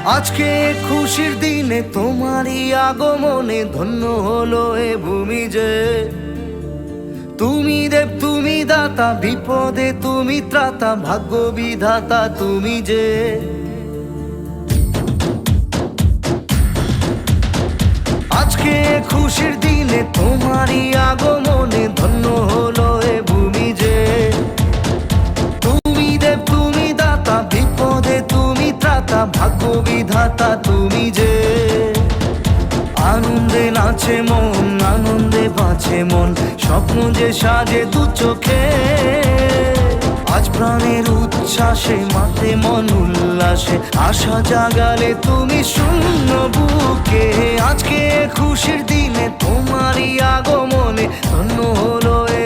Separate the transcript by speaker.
Speaker 1: আজকে খুশির দিনে তোমারই আগমনে ধন্য হলো এ ভূমি যে। তুমি দেব তুমি দাতা, বিপদে তুমি ত্রাতা, ভাগ্য বিধাতা তুমি যে। আজকে খুশির দিনে তোমারই আগমনে ধন্য হলো এ ভূমি যে। তুমি দেব তুমি দাতা, বিপদে তুমি ত্রাতা, ভাগ্য বিধাতা তুমি যে। আনন্দে নাচে মন, আনন্দে বাঁচে মন, স্বপ্ন যে সাজে দু চোখে। আজ প্রাণের উচ্ছ্বাসে মাতে মন উল্লাসে, আশা জাগালে তুমি শূন্য বুকে। আজকে খুশির দিনে তোমারই আগমনে ধন্য হলো এ